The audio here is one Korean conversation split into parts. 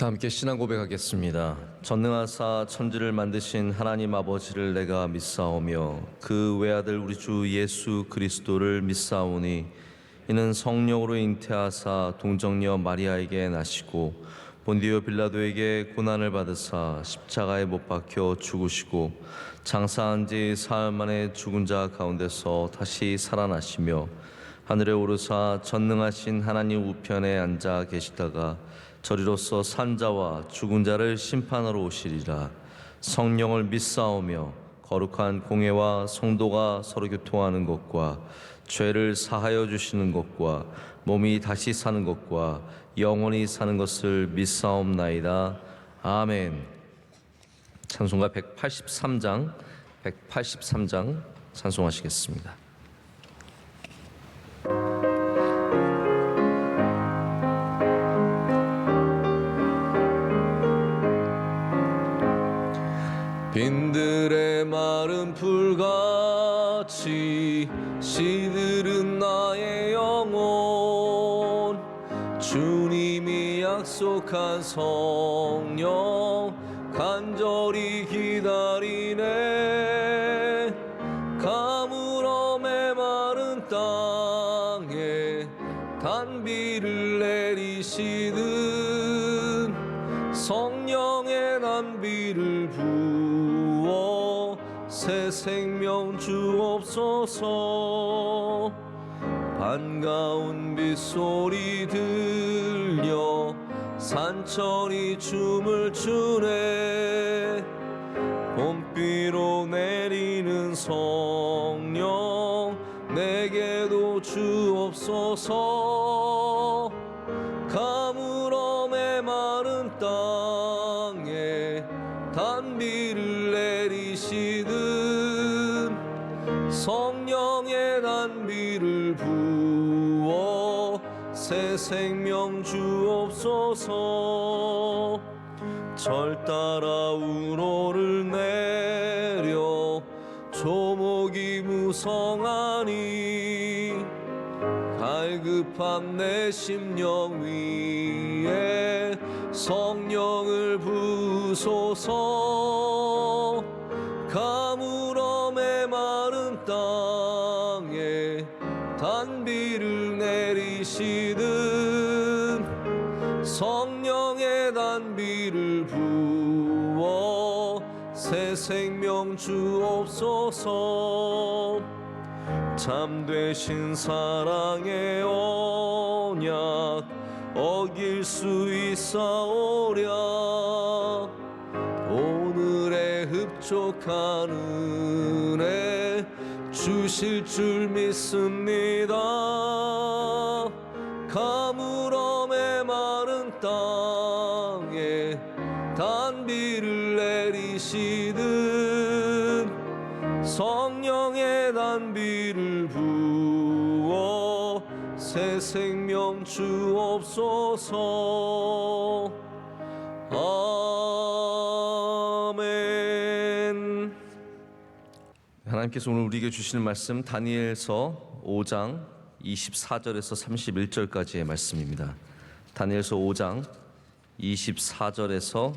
다 함께 신앙 고백하겠습니다. 전능하사 천지를 만드신 하나님 아버지를 내가 믿사오며 그 외아들 우리 주 예수 그리스도를 믿사오니 이는 성령으로 잉태하사 동정녀 마리아에게 나시고 본디오 빌라도에게 고난을 받으사 십자가에 못 박혀 죽으시고 장사한 지 사흘 만에 죽은 자 가운데서 다시 살아나시며 하늘에 오르사 전능하신 하나님 우편에 앉아 계시다가 저리로서 산 자와 죽은 자를 심판하러 오시리라. 성령을 믿사오며 거룩한 공회와 성도가 서로 교통하는 것과 죄를 사하여 주시는 것과 몸이 다시 사는 것과 영원히 사는 것을 믿사옵나이다. 아멘. 찬송가 183장 찬송하시겠습니다. 빈들의 마른 풀같이 시들은 나의 영혼, 주님이 약속한 성령 간절히 기다리네. 가물어 메마른 땅에 단비를 내리시듯 성령의 단비를 부어 새 생명 주옵소서. 반가운 빗소리 들려 산천이 춤을 추네. 봄비로 내리는 성령 내게도 주옵소서. 가물어 메마른 땅에 단비를 내리시듯 성령의 단비를 부어 새 생명 주옵소서. 절 따라 우로를 내려 조목이 무성하니 갈급한 내 심령 위에 성령을 부소서. 가물어 메마른 땅에 단비를 내리시듯 성령의 단비를 부어 새 생명 주옵소서. 참되신 사랑의 언약 어길 수 있사오랴. 오늘의 흡족한 은혜 주실 줄 믿습니다. 가물어 메마른 땅에 단비를 내리시듯 성령의 단비를 부어 새 생명 주옵소서. 아멘. 하나님께서 오늘 우리에게 주시는 말씀 다니엘서 5장 24절에서 31절까지의 말씀입니다. 다니엘서 5장 24절에서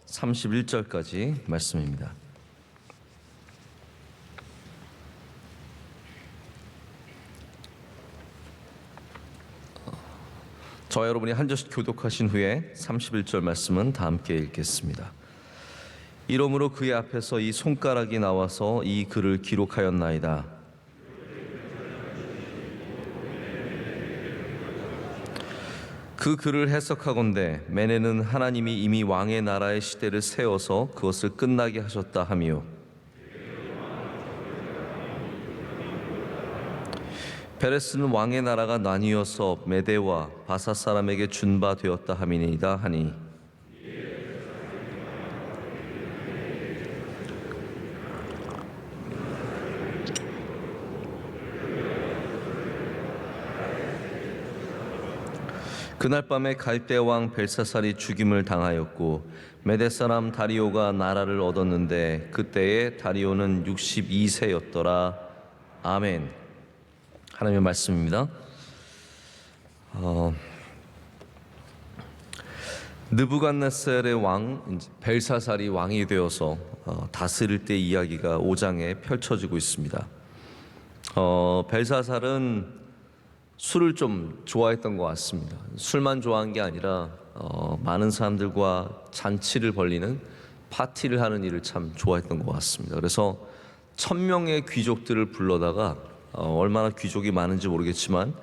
31절까지 말씀입니다. 저와 여러분이 한 절씩 교독하신 후에 31절 말씀은 다 함께 읽겠습니다. 이러므로 그의 앞에서 이 손가락이 나와서 이 글을 기록하였나이다. 그 글을 해석하건대 메네는 하나님이 이미 왕의 나라의 시대를 세워서 그것을 끝나게 하셨다 하며, 베레스는 왕의 나라가 나뉘어서 메대와 바사 사람에게 준 바 되었다 함이니이다 하니, 그날 밤에 갈대 왕 벨사살이 죽임을 당하였고 메대 사람 다리오가 나라를 얻었는데 그때에 다리오는 62세였더라. 아멘. 하나님의 말씀입니다. 느부갓네살의 왕 벨사살이 왕이 되어서 다스릴 때 이야기가 5장에 펼쳐지고 있습니다. 벨사살은 술을 좀 좋아했던 것 같습니다. 술만 좋아한 게 아니라 많은 사람들과 잔치를 벌리는 파티를 하는 일을 참 좋아했던 것 같습니다. 그래서 1000명의 귀족들을 불러다가 얼마나 귀족이 많은지 모르겠지만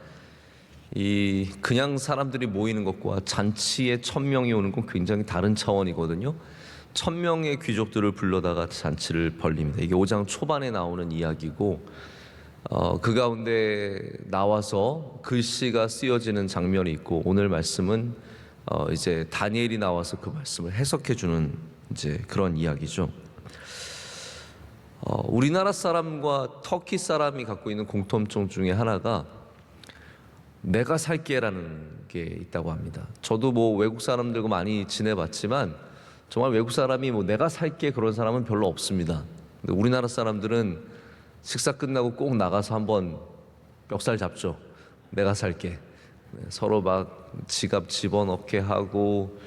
이 그냥 사람들이 모이는 것과 잔치에 1000명이 오는 건 굉장히 다른 차원이거든요. 1000명의 귀족들을 불러다가 잔치를 벌립니다. 이게 5장 초반에 나오는 이야기고 그 가운데 나와서 글씨가 쓰여지는 장면이 있고, 오늘 말씀은 이제 다니엘이 나와서 그 말씀을 해석해 주는 이제 그런 이야기죠. 우리나라 사람과 터키 사람이 갖고 있는 공통점 중에 하나가 내가 살게라는 게 있다고 합니다. 저도 뭐 외국 사람들과 많이 지내봤지만 정말 외국 사람이 뭐 내가 살게 그런 사람은 별로 없습니다. 근데 우리나라 사람들은 식사 끝나고 꼭 나가서 한번 멱살 잡죠. 내가 살게. 서로 막 지갑 집어넣게 하고,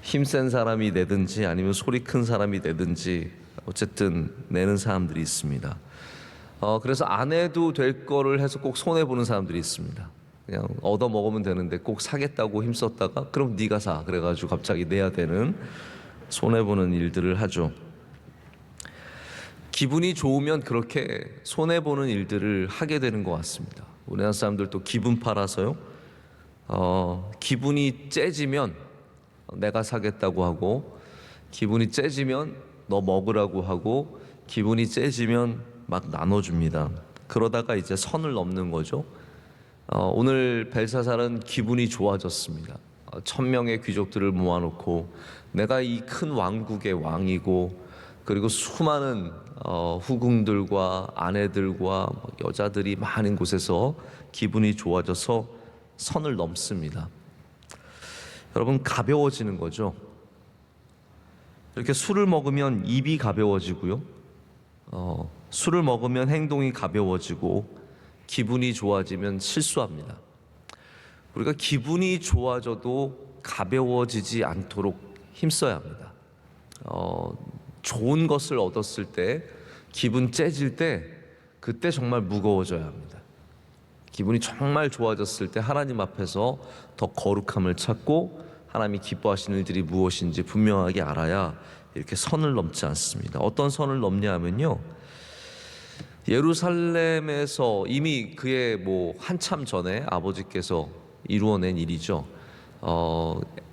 힘센 사람이 내든지 아니면 소리 큰 사람이 내든지 어쨌든 내는 사람들이 있습니다. 그래서 안 해도 될 거를 해서 꼭 손해 보는 사람들이 있습니다. 그냥 얻어 먹으면 되는데 꼭 사겠다고 힘썼다가 그럼 네가 사 그래가지고 갑자기 내야 되는, 손해 보는 일들을 하죠. 기분이 좋으면 그렇게 손해 보는 일들을 하게 되는 것 같습니다. 우리나라 사람들도 기분 팔아서요. 기분이 째지면 내가 사겠다고 하고, 기분이 째지면 너 먹으라고 하고, 기분이 째지면 막 나눠줍니다. 그러다가 이제 선을 넘는 거죠. 오늘 벨사살은 기분이 좋아졌습니다. 1000명의 귀족들을 모아놓고 내가 이 큰 왕국의 왕이고, 그리고 수많은 후궁들과 아내들과 여자들이 많은 곳에서 기분이 좋아져서 선을 넘습니다. 여러분, 가벼워지는 거죠. 이렇게 술을 먹으면 입이 가벼워지고요, 술을 먹으면 행동이 가벼워지고, 기분이 좋아지면 실수합니다. 우리가 기분이 좋아져도 가벼워지지 않도록 힘써야 합니다. 좋은 것을 얻었을 때, 기분 째질 때, 그때 정말 무거워져야 합니다. 기분이 정말 좋아졌을 때 하나님 앞에서 더 거룩함을 찾고 하나님이 기뻐하시는 일들이 무엇인지 분명하게 알아야 이렇게 선을 넘지 않습니다. 어떤 선을 넘냐 하면요, 예루살렘에서 이미 그의 한참 전에 아버지께서 이루어낸 일이죠.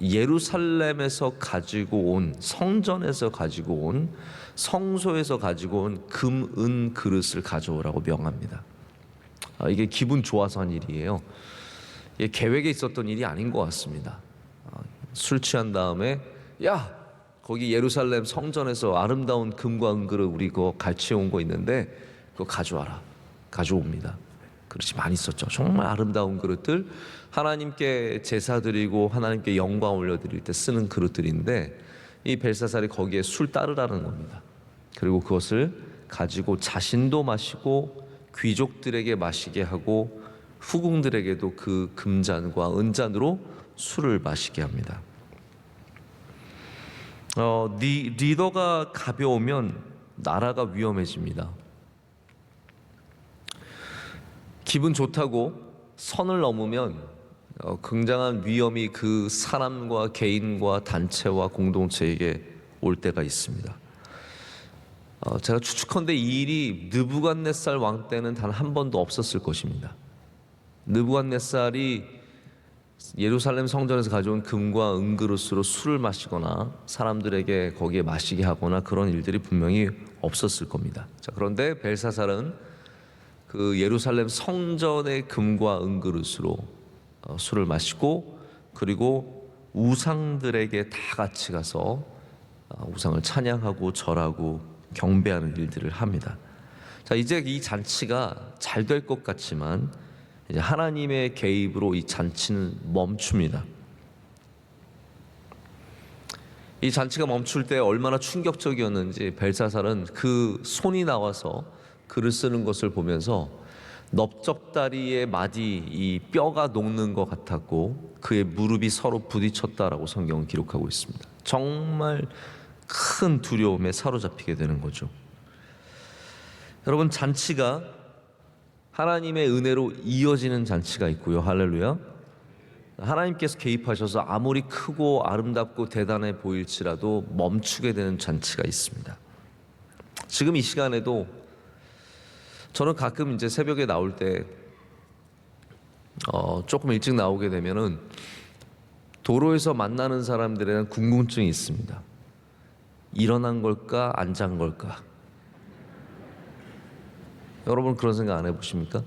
예루살렘에서 가지고 온, 성전에서 가지고 온, 성소에서 가지고 온 금, 은 그릇을 가져오라고 명합니다. 이게 기분 좋아서 한 일이에요. 이게 계획에 있었던 일이 아닌 것 같습니다. 술 취한 다음에 야, 거기 예루살렘 성전에서 아름다운 금과 은그릇 우리 그거 같이 온 거 있는데 그거 가져와라. 가져옵니다. 그릇이 많이 있었죠. 정말 아름다운 그릇들, 하나님께 제사 드리고 하나님께 영광 올려드릴 때 쓰는 그릇들인데, 이 벨사살이 거기에 술 따르라는 겁니다. 그리고 그것을 가지고 자신도 마시고 귀족들에게 마시게 하고 후궁들에게도 그 금잔과 은잔으로 술을 마시게 합니다. 리더가 가벼우면 나라가 위험해집니다. 기분 좋다고 선을 넘으면 굉장한 위험이 그 사람과 개인과 단체와 공동체에게 올 때가 있습니다. 제가 추측컨대 이 일이 느부갓네살 왕 때는 단 한 번도 없었을 것입니다. 느부갓네살이 예루살렘 성전에서 가져온 금과 은그릇으로 술을 마시거나 사람들에게 거기에 마시게 하거나 그런 일들이 분명히 없었을 겁니다. 자, 그런데 벨사살은 그 예루살렘 성전의 금과 은그릇으로 술을 마시고, 그리고 우상들에게 다 같이 가서 우상을 찬양하고 절하고 경배하는 일들을 합니다. 자, 이제 이 잔치가 잘 될 것 같지만 이제 하나님의 개입으로 이 잔치는 멈춥니다. 이 잔치가 멈출 때 얼마나 충격적이었는지 벨사살은 그 손이 나와서 글을 쓰는 것을 보면서 넓적다리의 마디 이 뼈가 녹는 것 같았고 그의 무릎이 서로 부딪혔다라고 성경은 기록하고 있습니다. 정말 큰 두려움에 사로잡히게 되는 거죠. 여러분, 잔치가 하나님의 은혜로 이어지는 잔치가 있고요. 할렐루야. 하나님께서 개입하셔서 아무리 크고 아름답고 대단해 보일지라도 멈추게 되는 잔치가 있습니다. 지금 이 시간에도 저는 가끔 이제 새벽에 나올 때 조금 일찍 나오게 되면은 도로에서 만나는 사람들에 대한 궁금증이 있습니다. 일어난 걸까 안 잔 걸까? 여러분 그런 생각 안 해보십니까?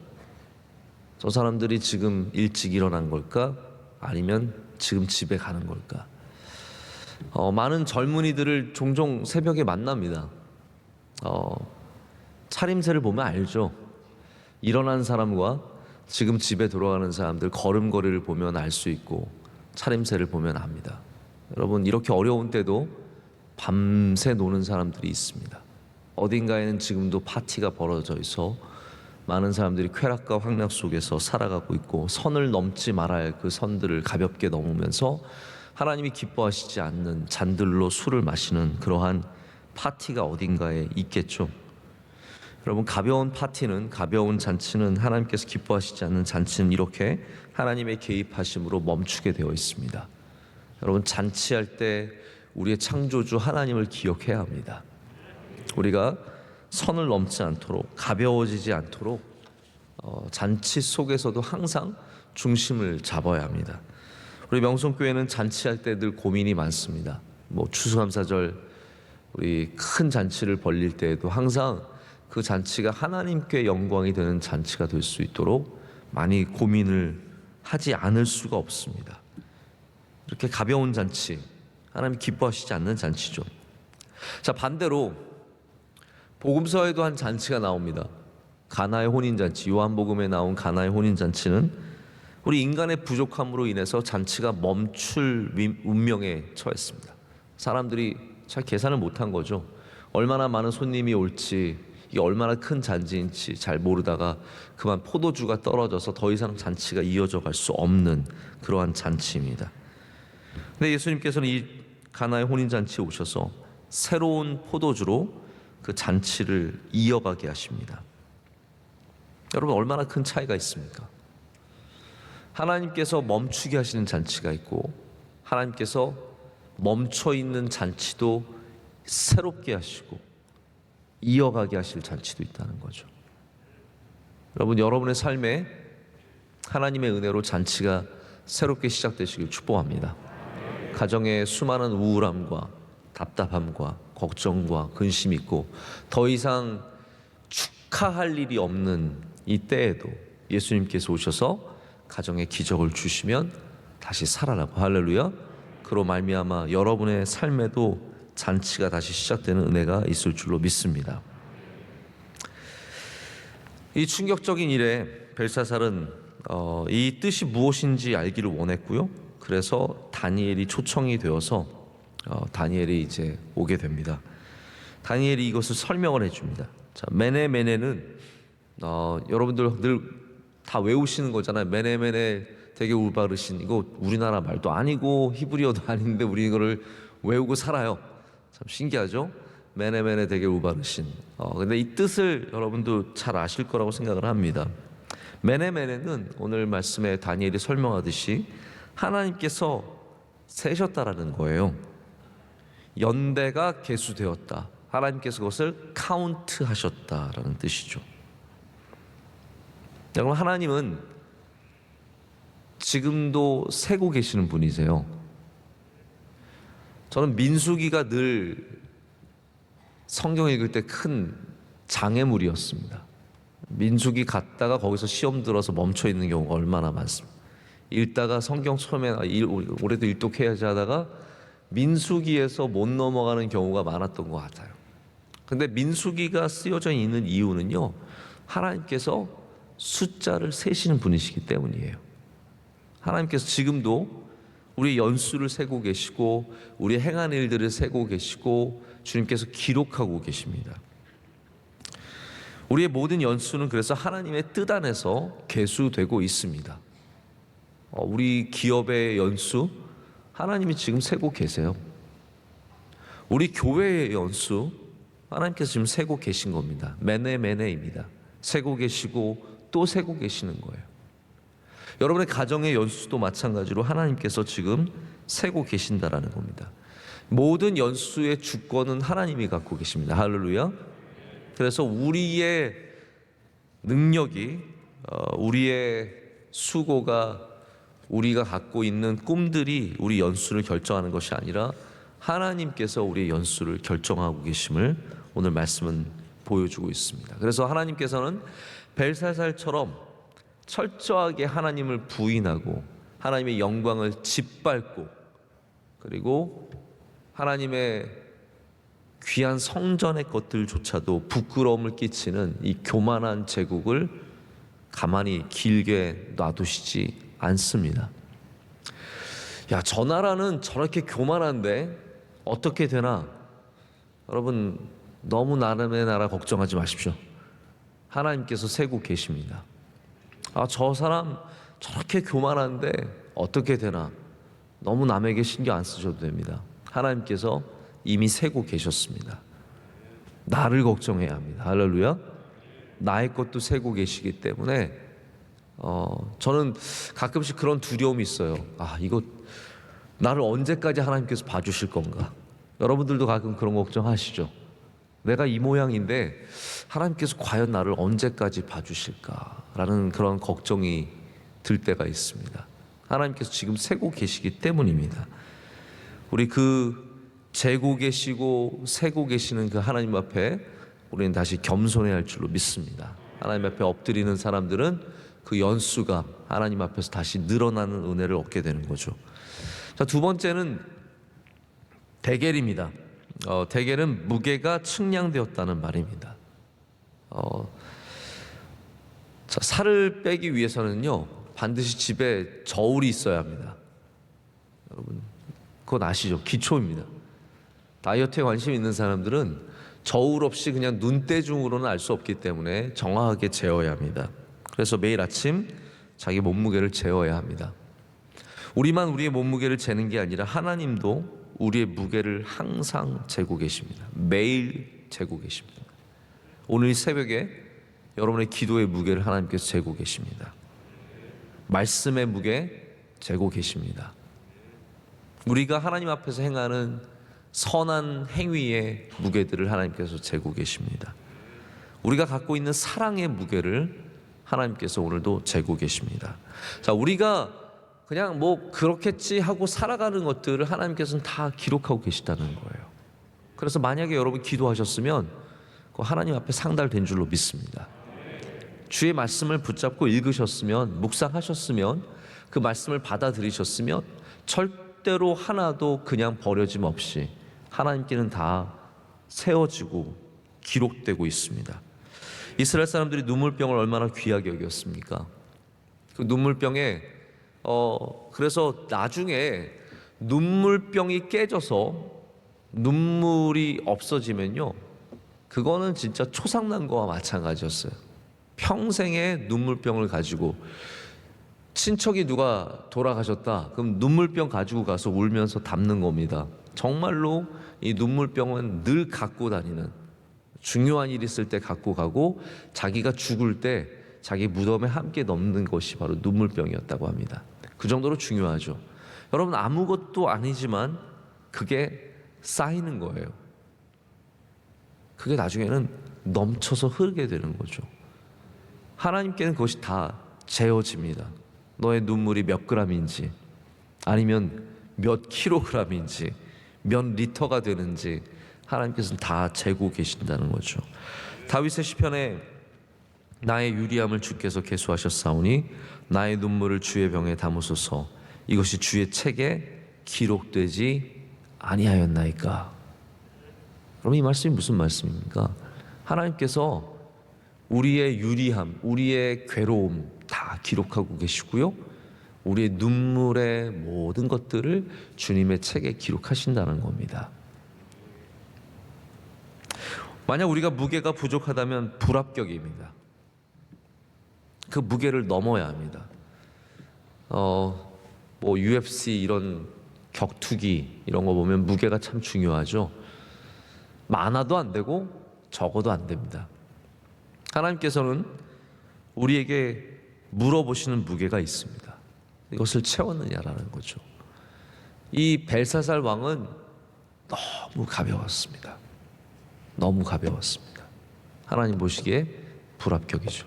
저 사람들이 지금 일찍 일어난 걸까? 아니면 지금 집에 가는 걸까? 많은 젊은이들을 종종 새벽에 만납니다. 차림새를 보면 알죠. 일어난 사람과 지금 집에 돌아가는 사람들 걸음걸이를 보면 알 수 있고 차림새를 보면 압니다. 여러분, 이렇게 어려운 때도 밤새 노는 사람들이 있습니다. 어딘가에는 지금도 파티가 벌어져 있어 많은 사람들이 쾌락과 황락 속에서 살아가고 있고 선을 넘지 말아야 할 그 선들을 가볍게 넘으면서 하나님이 기뻐하시지 않는 잔들로 술을 마시는 그러한 파티가 어딘가에 있겠죠. 여러분, 가벼운 파티는, 가벼운 잔치는, 하나님께서 기뻐하시지 않는 잔치는 이렇게 하나님의 개입하심으로 멈추게 되어 있습니다. 여러분, 잔치할 때 우리의 창조주 하나님을 기억해야 합니다. 우리가 선을 넘지 않도록, 가벼워지지 않도록 잔치 속에서도 항상 중심을 잡아야 합니다. 우리 명성교회는 잔치할 때 늘 고민이 많습니다. 추수감사절 우리 큰 잔치를 벌릴 때에도 항상 그 잔치가 하나님께 영광이 되는 잔치가 될 수 있도록 많이 고민을 하지 않을 수가 없습니다. 이렇게 가벼운 잔치, 하나님 기뻐하시지 않는 잔치죠. 자, 반대로 복음서에도 한 잔치가 나옵니다. 가나의 혼인잔치. 요한복음에 나온 가나의 혼인잔치는 우리 인간의 부족함으로 인해서 잔치가 멈출 운명에 처했습니다. 사람들이 잘 계산을 못한 거죠. 얼마나 많은 손님이 올지, 이게 얼마나 큰 잔치인지 잘 모르다가 그만 포도주가 떨어져서 더 이상 잔치가 이어져 갈 수 없는 그러한 잔치입니다. 근데 예수님께서는 이 가나의 혼인잔치에 오셔서 새로운 포도주로 그 잔치를 이어가게 하십니다. 여러분, 얼마나 큰 차이가 있습니까? 하나님께서 멈추게 하시는 잔치가 있고 하나님께서 멈춰있는 잔치도 새롭게 하시고 이어가게 하실 잔치도 있다는 거죠. 여러분, 여러분의 삶에 하나님의 은혜로 잔치가 새롭게 시작되시길 축복합니다. 가정에 수많은 우울함과 답답함과 걱정과 근심이 있고 더 이상 축하할 일이 없는 이 때에도 예수님께서 오셔서 가정에 기적을 주시면 다시 살아나고, 할렐루야, 그로 말미암아 여러분의 삶에도 잔치가 다시 시작되는 은혜가 있을 줄로 믿습니다. 이 충격적인 일에 벨사살은 이 뜻이 무엇인지 알기를 원했고요. 그래서 다니엘이 초청이 되어서 다니엘이 이제 오게 됩니다. 다니엘이 이것을 설명을 해줍니다. 자, 메네메네는 여러분들 늘 다 외우시는 거잖아요. 메네메네 되게 올바르신, 이거 우리나라 말도 아니고 히브리어도 아닌데 우리 이거를 외우고 살아요. 참 신기하죠? 메네메네 되게 올바르신. 근데 이 뜻을 여러분도 잘 아실 거라고 생각을 합니다. 메네메네는 오늘 말씀에 다니엘이 설명하듯이 하나님께서 세셨다라는 거예요. 연대가 계수되었다. 하나님께서 그것을 카운트 하셨다라는 뜻이죠. 여러분, 하나님은 지금도 세고 계시는 분이세요. 저는 민수기가 늘 성경 읽을 때 큰 장애물이었습니다. 민수기 갔다가 거기서 시험 들어서 멈춰 있는 경우가 얼마나 많습니다. 읽다가 성경 처음에 올해도 일독해야지 하다가 민수기에서 못 넘어가는 경우가 많았던 것 같아요. 근데 민수기가 쓰여져 있는 이유는요, 하나님께서 숫자를 세시는 분이시기 때문이에요. 하나님께서 지금도 우리 연수를 세고 계시고 우리 행한 일들을 세고 계시고 주님께서 기록하고 계십니다. 우리의 모든 연수는 그래서 하나님의 뜻 안에서 계수되고 있습니다. 우리 기업의 연수 하나님이 지금 세고 계세요. 우리 교회의 연수 하나님께서 지금 세고 계신 겁니다. 매네매네입니다. 세고 계시고 또 세고 계시는 거예요. 여러분의 가정의 연수도 마찬가지로 하나님께서 지금 세고 계신다라는 겁니다. 모든 연수의 주권은 하나님이 갖고 계십니다. 할렐루야. 그래서 우리의 능력이, 우리의 수고가, 우리가 갖고 있는 꿈들이 우리 연수를 결정하는 것이 아니라 하나님께서 우리의 연수를 결정하고 계심을 오늘 말씀은 보여주고 있습니다. 그래서 하나님께서는 벨사살처럼 철저하게 하나님을 부인하고 하나님의 영광을 짓밟고 그리고 하나님의 귀한 성전의 것들조차도 부끄러움을 끼치는 이 교만한 제국을 가만히 길게 놔두시지 않습니다. 야, 저 나라는 저렇게 교만한데 어떻게 되나? 여러분, 너무 나름의 나라 걱정하지 마십시오. 하나님께서 세고 계십니다. 아, 저 사람 저렇게 교만한데 어떻게 되나? 너무 남에게 신경 안 쓰셔도 됩니다. 하나님께서 이미 세고 계셨습니다. 나를 걱정해야 합니다. 할렐루야. 나의 것도 세고 계시기 때문에 저는 가끔씩 그런 두려움이 있어요. 아, 이거 나를 언제까지 하나님께서 봐주실 건가? 여러분들도 가끔 그런 걱정하시죠? 내가 이 모양인데 하나님께서 과연 나를 언제까지 봐주실까라는 그런 걱정이 들 때가 있습니다. 하나님께서 지금 세고 계시기 때문입니다. 우리 그 재고 계시고 세고 계시는 그 하나님 앞에 우리는 다시 겸손해야 할 줄로 믿습니다. 하나님 앞에 엎드리는 사람들은 그 연수가 하나님 앞에서 다시 늘어나는 은혜를 얻게 되는 거죠. 자, 두 번째는 대겔입니다. 대겔은 무게가 측량되었다는 말입니다. 자, 살을 빼기 위해서는요 반드시 집에 저울이 있어야 합니다. 여러분 그건 아시죠? 기초입니다. 다이어트에 관심 있는 사람들은 저울 없이 그냥 눈대중으로는 알 수 없기 때문에 정확하게 재어야 합니다. 그래서 매일 아침 자기 몸무게를 재어야 합니다. 우리만 우리의 몸무게를 재는 게 아니라 하나님도 우리의 무게를 항상 재고 계십니다. 매일 재고 계십니다. 오늘 이 새벽에 여러분의 기도의 무게를 하나님께서 재고 계십니다. 말씀의 무게 재고 계십니다. 우리가 하나님 앞에서 행하는 선한 행위의 무게들을 하나님께서 재고 계십니다. 우리가 갖고 있는 사랑의 무게를 하나님께서 오늘도 재고 계십니다. 자, 우리가 그냥 뭐 그렇겠지 하고 살아가는 것들을 하나님께서는 다 기록하고 계시다는 거예요. 그래서 만약에 여러분 기도하셨으면 그 하나님 앞에 상달된 줄로 믿습니다. 주의 말씀을 붙잡고 읽으셨으면, 묵상하셨으면, 그 말씀을 받아들이셨으면 절대로 하나도 그냥 버려짐 없이 하나님께는 다 세워지고 기록되고 있습니다. 이스라엘 사람들이 눈물병을 얼마나 귀하게 여겼습니까? 그 눈물병에 그래서 나중에 눈물병이 깨져서 눈물이 없어지면요 그거는 진짜 초상난 거와 마찬가지였어요. 평생의 눈물병을 가지고 친척이 누가 돌아가셨다 그럼 눈물병 가지고 가서 울면서 담는 겁니다. 정말로 이 눈물병은 늘 갖고 다니는, 중요한 일 있을 때 갖고 가고 자기가 죽을 때 자기 무덤에 함께 넣는 것이 바로 눈물병이었다고 합니다. 그 정도로 중요하죠. 여러분 아무것도 아니지만 그게 쌓이는 거예요. 그게 나중에는 넘쳐서 흐르게 되는 거죠. 하나님께는 그것이 다 재어집니다. 너의 눈물이 몇 그램인지 아니면 몇 킬로그램인지 몇 리터가 되는지 하나님께서는 다 재고 계신다는 거죠. 다윗의 시편에 나의 유리함을 주께서 계수하셨사오니 나의 눈물을 주의 병에 담으소서. 이것이 주의 책에 기록되지 아니하였나이까. 그럼 이 말씀이 무슨 말씀입니까? 하나님께서 우리의 유리함, 우리의 괴로움 다 기록하고 계시고요, 우리의 눈물의 모든 것들을 주님의 책에 기록하신다는 겁니다. 만약 우리가 무게가 부족하다면 불합격입니다. 그 무게를 넘어야 합니다. 뭐 UFC 이런 격투기 이런 거 보면 무게가 참 중요하죠. 많아도 안 되고 적어도 안 됩니다. 하나님께서는 우리에게 물어보시는 무게가 있습니다. 이것을 채웠느냐라는 거죠. 이 벨사살 왕은 너무 가벼웠습니다. 너무 가벼웠습니다. 하나님 보시기에 불합격이죠.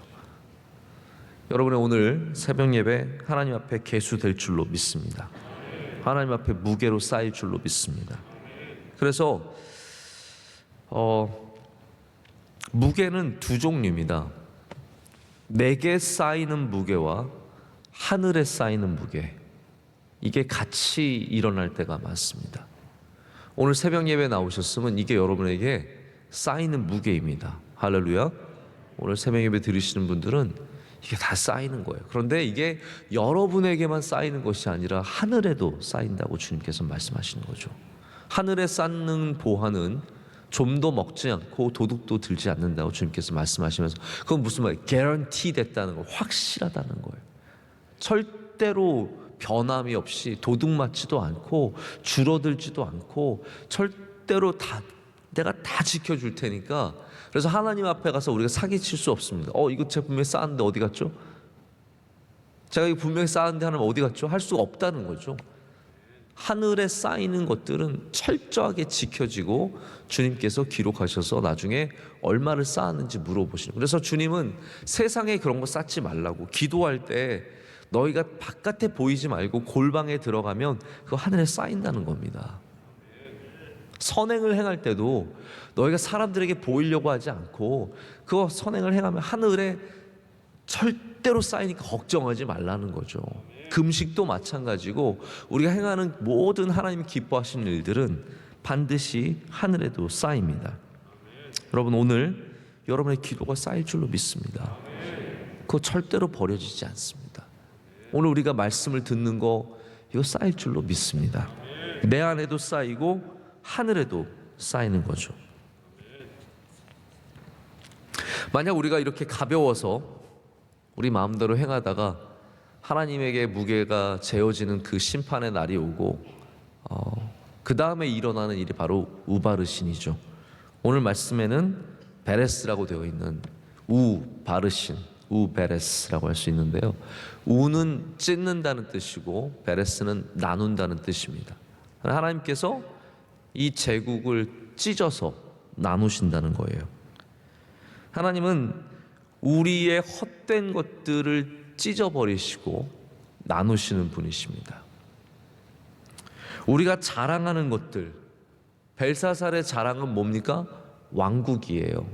여러분의 오늘 새벽 예배 하나님 앞에 계수될 줄로 믿습니다. 하나님 앞에 무게로 쌓일 줄로 믿습니다. 그래서 무게는 두 종류입니다. 내게 쌓이는 무게와 하늘에 쌓이는 무게, 이게 같이 일어날 때가 많습니다. 오늘 새벽 예배 나오셨으면 이게 여러분에게 쌓이는 무게입니다. 할렐루야. 오늘 새벽 예배 들으시는 분들은 이게 다 쌓이는 거예요. 그런데 이게 여러분에게만 쌓이는 것이 아니라 하늘에도 쌓인다고 주님께서 말씀하시는 거죠. 하늘에 쌓는 보화는 좀도 먹지 않고 도둑도 들지 않는다고 주님께서 말씀하시면서, 그건 무슨 말이에요? 개런티 됐다는 거, 확실하다는 거예요. 절대로 변함이 없이 도둑 맞지도 않고 줄어들지도 않고 절대로 내가 다 지켜줄 테니까. 그래서 하나님 앞에 가서 우리가 사기칠 수 없습니다. 이거 제가 분명히 쌓았는데 어디 갔죠? 제가 이거 분명히 쌓았는데 하나님 어디 갔죠? 할 수가 없다는 거죠. 하늘에 쌓이는 것들은 철저하게 지켜지고 주님께서 기록하셔서 나중에 얼마를 쌓았는지 물어보시는. 그래서 주님은 세상에 그런 거 쌓지 말라고, 기도할 때 너희가 바깥에 보이지 말고 골방에 들어가면 그거 하늘에 쌓인다는 겁니다. 선행을 행할 때도 너희가 사람들에게 보이려고 하지 않고 그거 선행을 행하면 하늘에 절대로 쌓이니까 걱정하지 말라는 거죠. 금식도 마찬가지고 우리가 행하는 모든 하나님이 기뻐하시는 일들은 반드시 하늘에도 쌓입니다. 여러분, 오늘 여러분의 기도가 쌓일 줄로 믿습니다. 그거 절대로 버려지지 않습니다. 오늘 우리가 말씀을 듣는 거 이거 쌓일 줄로 믿습니다. 내 안에도 쌓이고 하늘에도 쌓이는 거죠. 만약 우리가 이렇게 가벼워서 우리 마음대로 행하다가 하나님에게 무게가 재어지는 그 심판의 날이 오고 그 다음에 일어나는 일이 바로 우바르신이죠. 오늘 말씀에는 베레스라고 되어 있는 우바르신, 우베레스라고 할 수 있는데요. 우는 찢는다는 뜻이고 베레스는 나눈다는 뜻입니다. 하나님께서 이 제국을 찢어서 나누신다는 거예요. 하나님은 우리의 헛된 것들을 찢어버리시고 나누시는 분이십니다. 우리가 자랑하는 것들, 벨사살의 자랑은 뭡니까? 왕국이에요.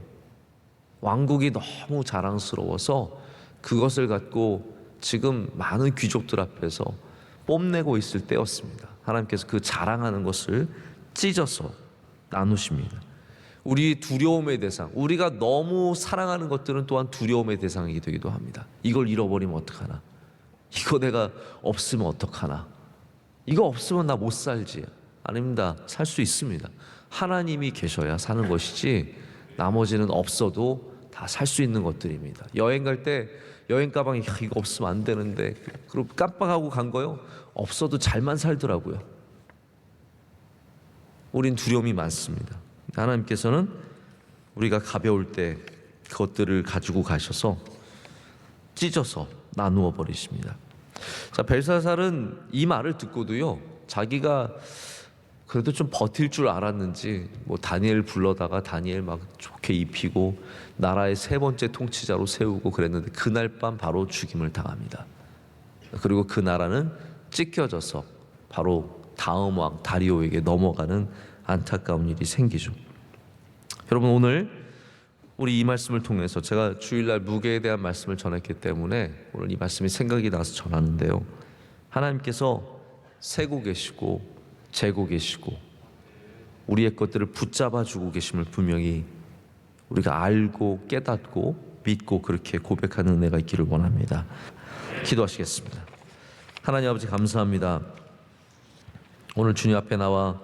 왕국이 너무 자랑스러워서 그것을 갖고 지금 많은 귀족들 앞에서 뽐내고 있을 때였습니다. 하나님께서 그 자랑하는 것을 찢어서 나누십니다. 우리 두려움의 대상, 우리가 너무 사랑하는 것들은 또한 두려움의 대상이 되기도 합니다. 이걸 잃어버리면 어떡하나? 이거 내가 없으면 어떡하나? 이거 없으면 나 못 살지. 아닙니다. 살 수 있습니다. 하나님이 계셔야 사는 것이지 나머지는 없어도 다 살 수 있는 것들입니다. 여행 갈 때 여행 가방에 이거 없으면 안 되는데 그리고 깜빡하고 간 거요? 없어도 잘만 살더라고요. 우린 두려움이 많습니다. 하나님께서는 우리가 가벼울 때 그것들을 가지고 가셔서 찢어서 나누어 버리십니다. 자, 벨사살은 이 말을 듣고도요, 자기가 그래도 좀 버틸 줄 알았는지 뭐 다니엘 불러다가 다니엘 막 좋게 입히고 나라의 세 번째 통치자로 세우고 그랬는데 그날 밤 바로 죽임을 당합니다. 그리고 그 나라는 찢겨져서 바로 다음 왕 다리오에게 넘어가는 안타까운 일이 생기죠. 여러분, 오늘 우리 이 말씀을 통해서 제가 주일날 무게에 대한 말씀을 전했기 때문에 오늘 이 말씀이 생각이 나서 전하는데요. 하나님께서 세고 계시고 재고 계시고 우리의 것들을 붙잡아 주고 계심을 분명히 우리가 알고 깨닫고 믿고 그렇게 고백하는 은혜가 있기를 원합니다. 기도하시겠습니다. 하나님 아버지, 감사합니다. 오늘 주님 앞에 나와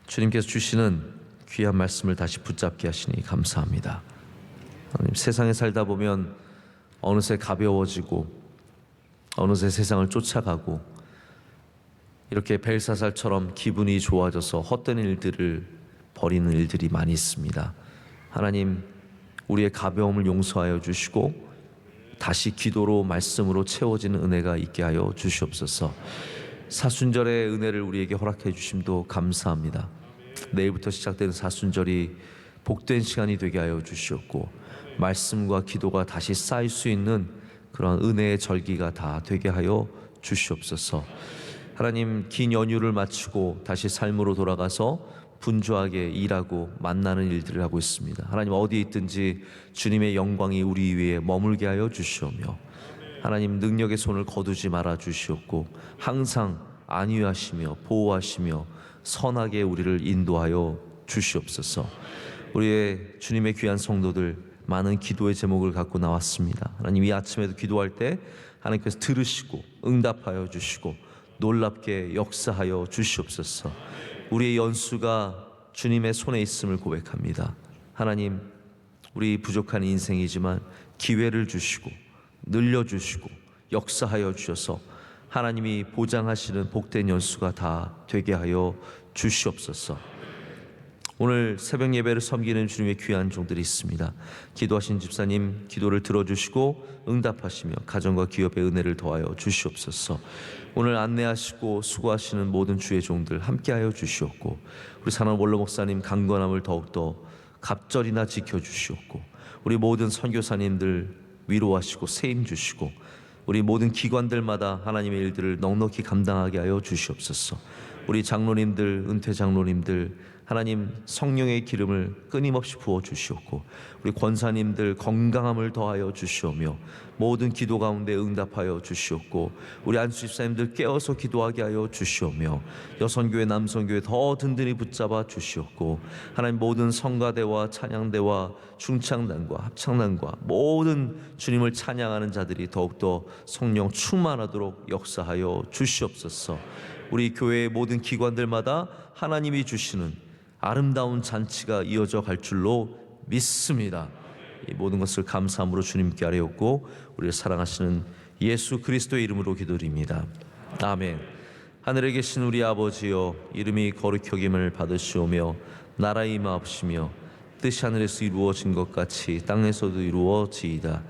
주님께서 주시는 귀한 말씀을 다시 붙잡게 하시니 감사합니다. 하나님, 세상에 살다 보면 어느새 가벼워지고 어느새 세상을 쫓아가고 이렇게 벨사살처럼 기분이 좋아져서 헛된 일들을 벌이는 일들이 많이 있습니다. 하나님, 우리의 가벼움을 용서하여 주시고 다시 기도로 말씀으로 채워지는 은혜가 있게 하여 주시옵소서. 사순절의 은혜를 우리에게 허락해 주심도 감사합니다. 내일부터 시작되는 사순절이 복된 시간이 되게 하여 주시옵고 말씀과 기도가 다시 쌓일 수 있는 그런 은혜의 절기가 다 되게 하여 주시옵소서. 하나님, 긴 연휴를 마치고 다시 삶으로 돌아가서 분주하게 일하고 만나는 일들을 하고 있습니다. 하나님, 어디에 있든지 주님의 영광이 우리 위에 머물게 하여 주시오며 하나님, 능력의 손을 거두지 말아 주시옵고 항상 안위하시며 보호하시며 선하게 우리를 인도하여 주시옵소서. 우리의 주님의 귀한 성도들 많은 기도의 제목을 갖고 나왔습니다. 하나님, 이 아침에도 기도할 때 하나님께서 들으시고 응답하여 주시고 놀랍게 역사하여 주시옵소서. 우리의 연수가 주님의 손에 있음을 고백합니다. 하나님, 우리 부족한 인생이지만 기회를 주시고 늘려주시고 역사하여 주셔서 하나님이 보장하시는 복된 연수가 다 되게 하여 주시옵소서. 오늘 새벽 예배를 섬기는 주님의 귀한 종들이 있습니다. 기도하신 집사님 기도를 들어주시고 응답하시며 가정과 기업의 은혜를 더하여 주시옵소서. 오늘 안내하시고 수고하시는 모든 주의 종들 함께하여 주시옵고 우리 사랑 원로 목사님 강건함을 더욱더 갑절이나 지켜주시옵고 우리 모든 선교사님들 위로하시고 세임 주시고 우리 모든 기관들마다 하나님의 일들을 넉넉히 감당하게 하여 주시옵소서. 우리 장로님들, 은퇴 장로님들 하나님 성령의 기름을 끊임없이 부어 주시옵고 우리 권사님들 건강함을 더하여 주시오며 모든 기도 가운데 응답하여 주시옵고 우리 안수 집사님들 깨어서 기도하게 하여 주시오며 여성교회 남성교회 더 든든히 붙잡아 주시옵고 하나님 모든 성가대와 찬양대와 중창단과 합창단과 모든 주님을 찬양하는 자들이 더욱더 성령 충만하도록 역사하여 주시옵소서. 우리 교회의 모든 기관들마다 하나님이 주시는 아름다운 잔치가 이어져 갈 줄로 믿습니다. 이 모든 것을 감사함으로 주님께 아뢰었고 우리를 사랑하시는 예수 그리스도의 이름으로 기도드립니다. 아멘. 하늘에 계신 우리 아버지여, 이름이 거룩히 여김을 받으시오며 나라의 임하옵시며 뜻이 하늘에서 이루어진 것 같이 땅에서도 이루어지이다.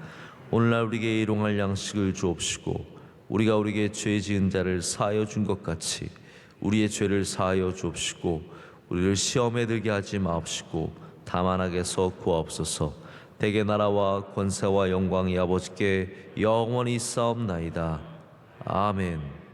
오늘날 우리에게 일용할 양식을 주옵시고 우리가 우리에게 죄 지은 자를 사하여 준 것 같이 우리의 죄를 사하여 주옵시고 우리를 시험에 들게 하지 마옵시고 다만 악에서 구하옵소서. 대개 나라와 권세와 영광이 아버지께 영원히 있사옵나이다. 아멘.